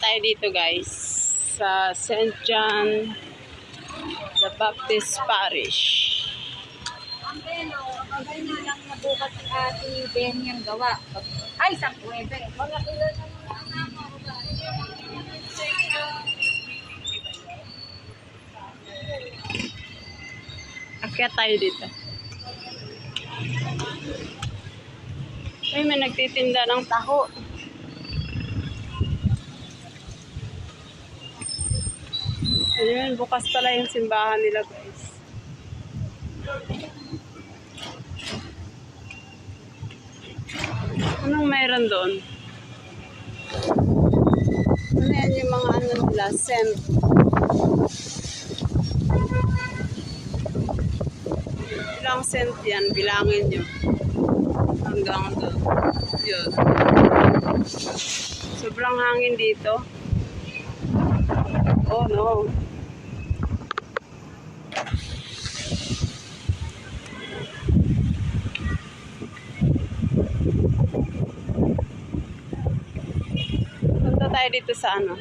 tayo dito guys sa St. John the Baptist Parish. Ang belo, bagay na lang nabukat si Ate Ben yung gawa. Ay, sa puwede. Mga ilan na Akyat tayo dito. Ay, may nagtitinda ng taho. Ayun, bukas pala yung simbahan nila guys. Anong mayroon doon? Ano yan yung mga ano nila? Scent. Ilang scent yan? Bilangin nyo. Hanggang doon. Yun. Sobrang hangin dito. Oh no. Punta tayo dito sa ano.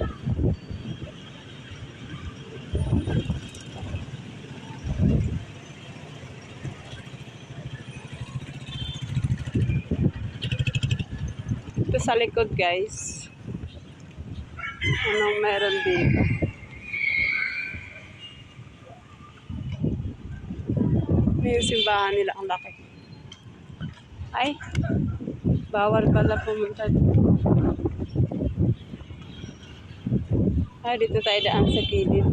Ito sa likod guys. Anong meron dito? May simbahan nila ang laki. Ay, bawal pala pumunta dito. Ay, dito tayo daan sa kilid.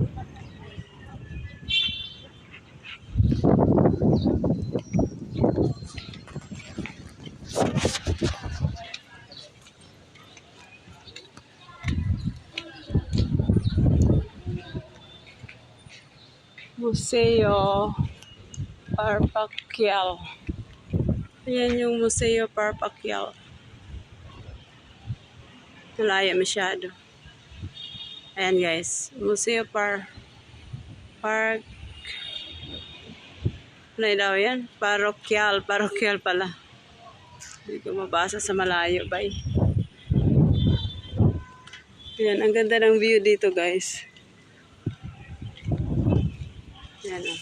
Museo Parpakyal. Ayan yung Museo Parpakyal. Malaya masyado. Ayan guys. Museo Park. Ano daw yan? Parokyal. Parokyal pala. Hindi ko mabasa sa malayo. Bye. Ayan. Ang ganda ng view dito guys. Ayan o.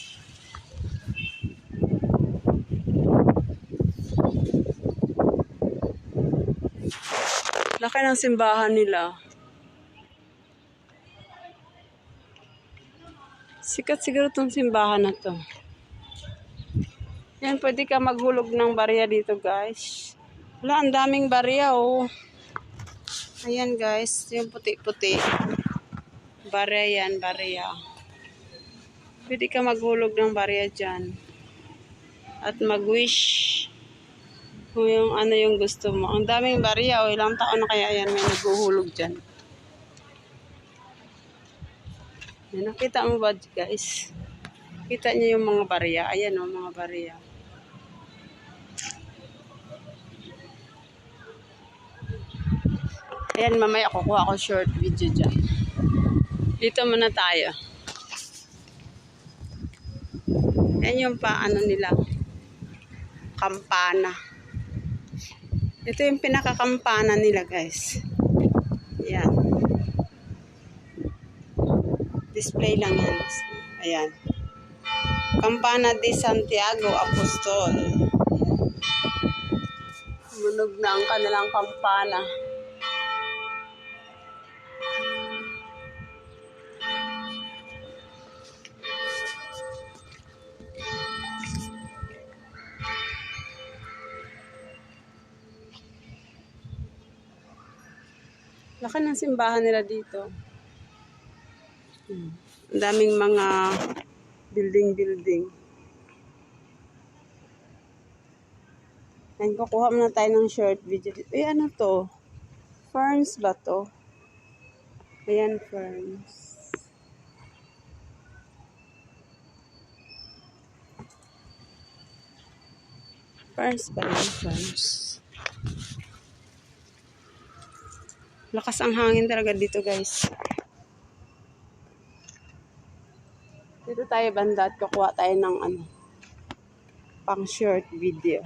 Laki ng simbahan nila. Sikat siguro itong simbahan na to. Yan, pwede ka maghulog ng barya dito guys. Wala, ang daming barya oh. Ayan guys, yung puti-puti. Barya yan, barya. Pwede ka maghulog ng barya dyan. At mag-wish. Kung yung ano yung gusto mo. Ang daming barya oh. Ilang taon na kaya yan may naghuhulog dyan. Yan, nakita mo ba guys? Kita niyo yung mga barya. Ayan o, mga barya. Ayan, mamaya kukuha ko short video dyan. Dito muna tayo. Ayan yung paano nila. Kampana. Ito yung pinakakampana nila guys. Ayan. Display lang yan. Ayan. Campana de Santiago Apostol. Munog na ang kanilang kampana. Laki ng simbahan nila dito. Ang daming mga building. Ayan, kukuha muna tayo ng short video. Eh, ano to? Ferns ba to? Ayan, ferns. Ferns ba yan? Ferns. Lakas ang hangin talaga dito guys. Dito tayo banda at kukuha tayo ng ano, pang short video.